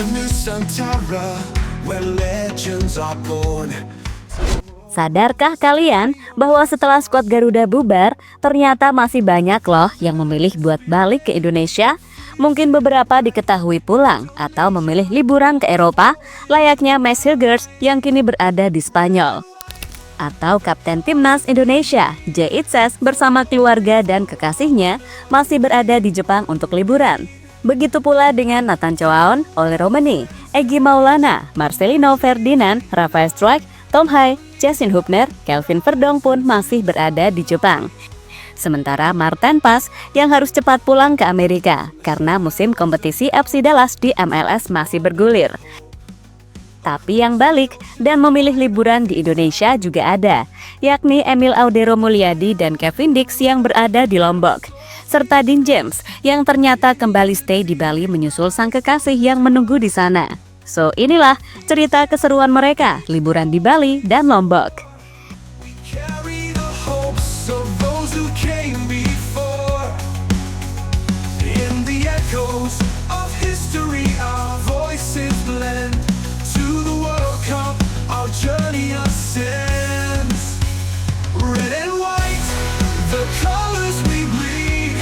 a Nusantara where legends are born. Sadarkah kalian bahwa setelah skuad Garuda bubar, ternyata masih banyak loh yang memilih buat balik ke Indonesia? Mungkin beberapa diketahui pulang atau memilih liburan ke Eropa, layaknya Max Hilgers yang kini berada di Spanyol. Atau Kapten Timnas Indonesia, Jay Itzes bersama keluarga dan kekasihnya masih berada di Jepang untuk liburan. Begitu pula dengan Nathan Choaon, Ole Romani, Egy Maulana, Marcelino Ferdinand, Rafael Struijk, Tom Hai, Justin Hubner, Kelvin Verdong pun masih berada di Jepang. Sementara Martin Paz yang harus cepat pulang ke Amerika karena musim kompetisi FC Dallas di MLS masih bergulir. Tapi yang balik dan memilih liburan di Indonesia juga ada, yakni Emil Audero Mulyadi dan Kevin Dix yang berada di Lombok, serta Dean James yang ternyata kembali stay di Bali menyusul sang kekasih yang menunggu di sana. So inilah cerita keseruan mereka liburan di Bali dan Lombok. Carry the hopes of those who came before. In the echoes of history, our voices blend. To the World Cup, our journey ascends. Red and white, the colors we bleed.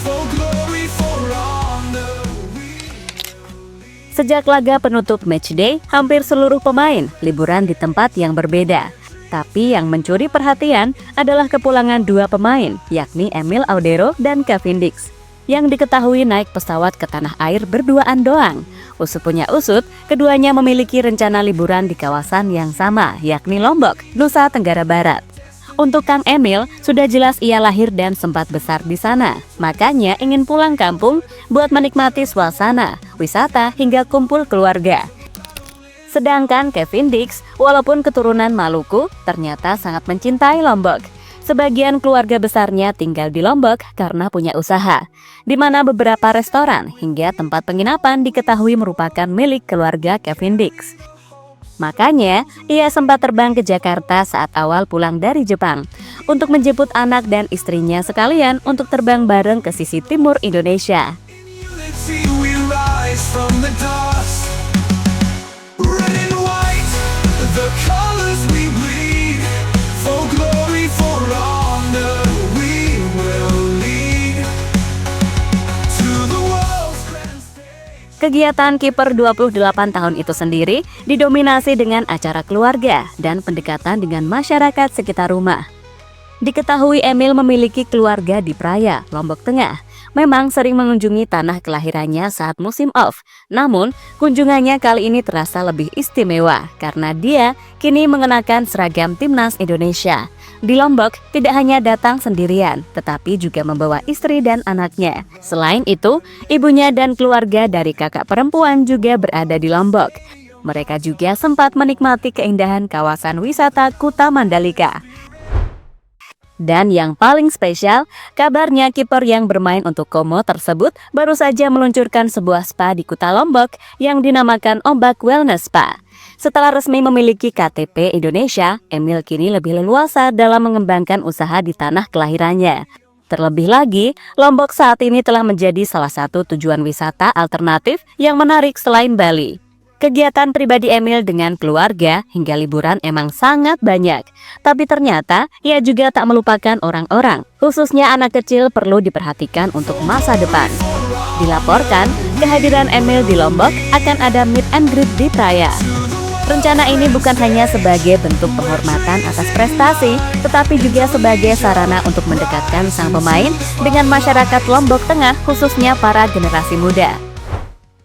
For glory, for honor. Sejak laga penutup matchday, hampir seluruh pemain liburan di tempat yang berbeda. Tapi yang mencuri perhatian adalah kepulangan dua pemain, yakni Emil Audero dan Kevin Dix, yang diketahui naik pesawat ke tanah air berduaan doang. Usut punya usut, keduanya memiliki rencana liburan di kawasan yang sama, yakni Lombok, Nusa Tenggara Barat. Untuk Kang Emil, sudah jelas ia lahir dan sempat besar di sana. Makanya ingin pulang kampung buat menikmati suasana, wisata, hingga kumpul keluarga. Sedangkan Kevin Dix, walaupun keturunan Maluku, ternyata sangat mencintai Lombok. Sebagian keluarga besarnya tinggal di Lombok karena punya usaha, di mana beberapa restoran hingga tempat penginapan diketahui merupakan milik keluarga Kevin Dix. Makanya, ia sempat terbang ke Jakarta saat awal pulang dari Jepang untuk menjemput anak dan istrinya sekalian untuk terbang bareng ke sisi timur Indonesia. Unity, we rise from the dust. Red and white, the colors we bleed. For glory, for honor, we will lead. To the world's grand stage. Kegiatan kiper 28 tahun itu sendiri didominasi dengan acara keluarga dan pendekatan dengan masyarakat sekitar rumah. Diketahui Emil memiliki keluarga di Praia, Lombok Tengah. Memang sering mengunjungi tanah kelahirannya saat musim off. Namun, kunjungannya kali ini terasa lebih istimewa karena dia kini mengenakan seragam Timnas Indonesia. Di Lombok, tidak hanya datang sendirian, tetapi juga membawa istri dan anaknya. Selain itu, ibunya dan keluarga dari kakak perempuan juga berada di Lombok. Mereka juga sempat menikmati keindahan kawasan wisata Kuta Mandalika. Dan yang paling spesial, kabarnya kiper yang bermain untuk Como tersebut baru saja meluncurkan sebuah spa di Kuta Lombok yang dinamakan Ombak Wellness Spa. Setelah resmi memiliki KTP Indonesia, Emil kini lebih leluasa dalam mengembangkan usaha di tanah kelahirannya. Terlebih lagi, Lombok saat ini telah menjadi salah satu tujuan wisata alternatif yang menarik selain Bali. Kegiatan pribadi Emil dengan keluarga hingga liburan emang sangat banyak. Tapi ternyata ia juga tak melupakan orang-orang, khususnya anak kecil perlu diperhatikan untuk masa depan. Dilaporkan, kehadiran Emil di Lombok akan ada meet and greet di Praia. Rencana ini bukan hanya sebagai bentuk penghormatan atas prestasi, tetapi juga sebagai sarana untuk mendekatkan sang pemain dengan masyarakat Lombok Tengah, khususnya para generasi muda.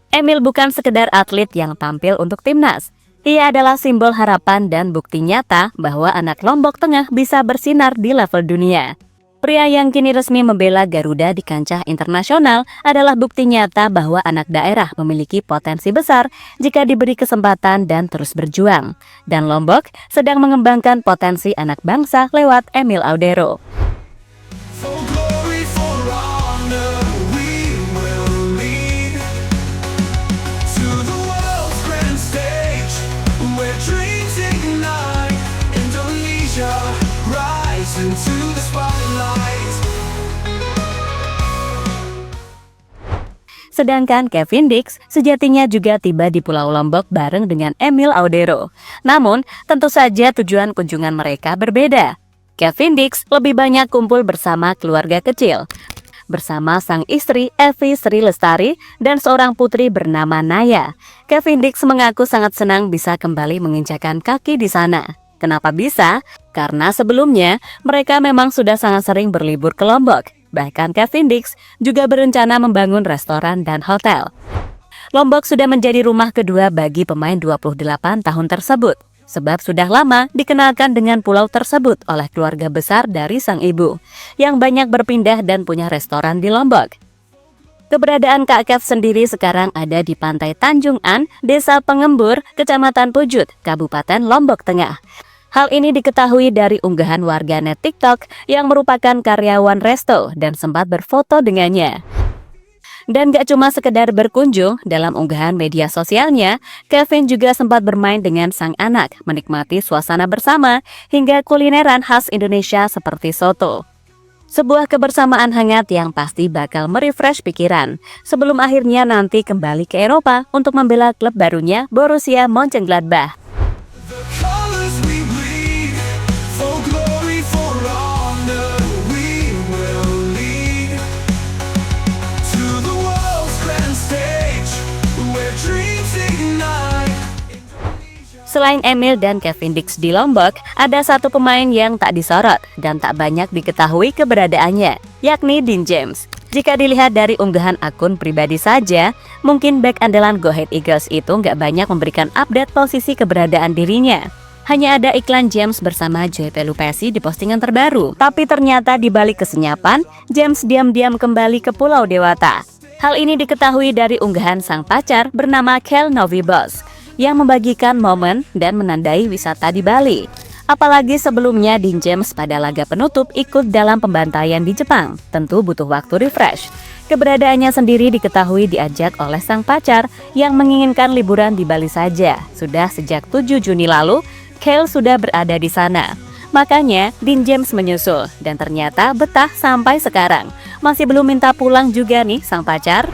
Emil bukan sekedar atlet yang tampil untuk timnas. Ia adalah simbol harapan dan bukti nyata bahwa anak Lombok Tengah bisa bersinar di level dunia. Pria yang kini resmi membela Garuda di kancah internasional adalah bukti nyata bahwa anak daerah memiliki potensi besar jika diberi kesempatan dan terus berjuang. Dan Lombok sedang mengembangkan potensi anak bangsa lewat Emil Audero. For glory, for honor, we will lead. To the world's grand stage, where dreams ignite. Indonesia, rise into the spotlight. Sedangkan Kevin Dix sejatinya juga tiba di Pulau Lombok bareng dengan Emil Audero. Namun, tentu saja tujuan kunjungan mereka berbeda. Kevin Dix lebih banyak kumpul bersama keluarga kecil, bersama sang istri Evi Sri Lestari dan seorang putri bernama Naya. Kevin Dix mengaku sangat senang bisa kembali menginjakan kaki di sana. Kenapa bisa? Karena sebelumnya mereka memang sudah sangat sering berlibur ke Lombok. Bahkan Kevin Dix juga berencana membangun restoran dan hotel. Lombok sudah menjadi rumah kedua bagi pemain 28 tahun tersebut, sebab sudah lama dikenalkan dengan pulau tersebut oleh keluarga besar dari sang ibu, yang banyak berpindah dan punya restoran di Lombok. Keberadaan Kak Kev sendiri sekarang ada di Pantai Tanjung An, Desa Pengembur, Kecamatan Pujut, Kabupaten Lombok Tengah. Hal ini diketahui dari unggahan warganet TikTok yang merupakan karyawan resto dan sempat berfoto dengannya. Dan gak cuma sekedar berkunjung, dalam unggahan media sosialnya, Kevin juga sempat bermain dengan sang anak, menikmati suasana bersama, hingga kulineran khas Indonesia seperti soto. Sebuah kebersamaan hangat yang pasti bakal merefresh pikiran, sebelum akhirnya nanti kembali ke Eropa untuk membela klub barunya Borussia Mönchengladbach. The colors we bleed, for glory, for honor, we will lead to the world's grand stage, where dreams ignite. Selain Emil dan Kevin Dix di Lombok, ada satu pemain yang tak disorot dan tak banyak diketahui keberadaannya, yakni Dean James. Jika dilihat dari unggahan akun pribadi saja, mungkin bek andalan Go Ahead Eagles itu nggak banyak memberikan update posisi keberadaan dirinya. Hanya ada iklan James bersama Joy Pelupesi di postingan terbaru. Tapi ternyata di balik kesenyapan, James diam-diam kembali ke Pulau Dewata. Hal ini diketahui dari unggahan sang pacar bernama Kel Novibos, yang membagikan momen dan menandai wisata di Bali. Apalagi sebelumnya Dean James pada laga penutup ikut dalam pembantaian di Jepang, tentu butuh waktu refresh. Keberadaannya sendiri diketahui diajak oleh sang pacar yang menginginkan liburan di Bali saja. Sudah sejak 7 Juni lalu, Kale sudah berada di sana. Makanya Dean James menyusul dan ternyata betah sampai sekarang. Masih belum minta pulang juga nih sang pacar.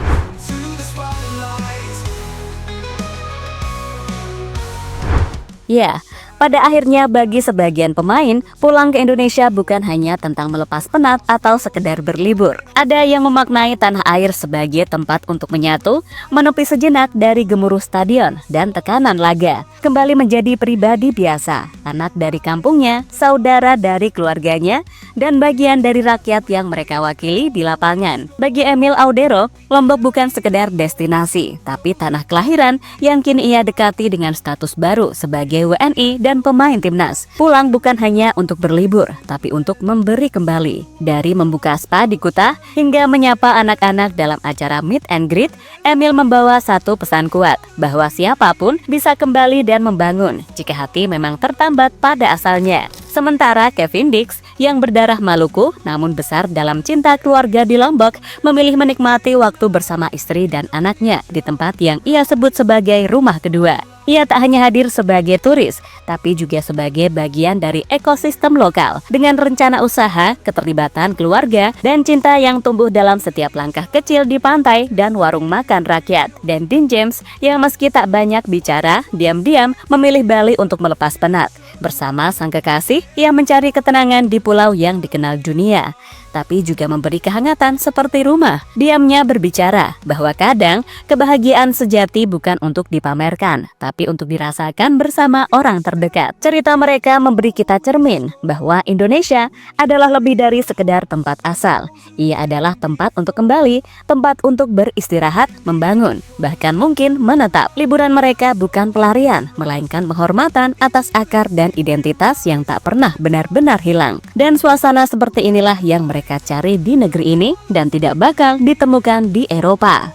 Ya, pada akhirnya bagi sebagian pemain, pulang ke Indonesia bukan hanya tentang melepas penat atau sekedar berlibur. Ada yang memaknai tanah air sebagai tempat untuk menyatu, menepi sejenak dari gemuruh stadion dan tekanan laga. Kembali menjadi pribadi biasa, anak dari kampungnya, saudara dari keluarganya, dan bagian dari rakyat yang mereka wakili di lapangan. Bagi Emil Audero, Lombok bukan sekedar destinasi, tapi tanah kelahiran yang kini ia dekati dengan status baru sebagai WNI dan pemain timnas. Pulang bukan hanya untuk berlibur, tapi untuk memberi kembali. Dari membuka spa di Kuta hingga menyapa anak-anak dalam acara meet and greet, Emil membawa satu pesan kuat, bahwa siapapun bisa kembali dan membangun jika hati memang tertambat pada asalnya. Sementara Kevin Dix yang berdarah Maluku namun besar dalam cinta keluarga di Lombok memilih menikmati waktu bersama istri dan anaknya di tempat yang ia sebut sebagai rumah kedua. Ia tak hanya hadir sebagai turis, tapi juga sebagai bagian dari ekosistem lokal dengan rencana usaha, keterlibatan keluarga, dan cinta yang tumbuh dalam setiap langkah kecil di pantai dan warung makan rakyat. Dan Dean James yang meski tak banyak bicara, diam-diam memilih Bali untuk melepas penat. Bersama sang kekasih, ia mencari ketenangan di pulau yang dikenal dunia, tapi juga memberi kehangatan seperti rumah. Diamnya berbicara bahwa kadang kebahagiaan sejati bukan untuk dipamerkan, tapi untuk dirasakan bersama orang terdekat. Cerita mereka memberi kita cermin bahwa Indonesia adalah lebih dari sekedar tempat asal. Ia adalah tempat untuk kembali, tempat untuk beristirahat, membangun, bahkan mungkin menetap. Liburan mereka bukan pelarian, melainkan penghormatan atas akar dan identitas yang tak pernah benar-benar hilang. Dan suasana seperti inilah yang mereka cari di negeri ini dan tidak bakal ditemukan di Eropa.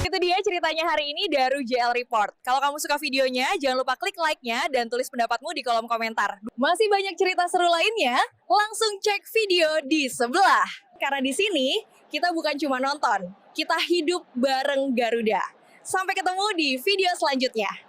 Itu dia ceritanya hari ini dari JL Report. Kalau kamu suka videonya, jangan lupa klik like-nya dan tulis pendapatmu di kolom komentar. Masih banyak cerita seru lainnya, langsung cek video di sebelah. Karena di sini, kita bukan cuma nonton, kita hidup bareng Garuda. Sampai ketemu di video selanjutnya.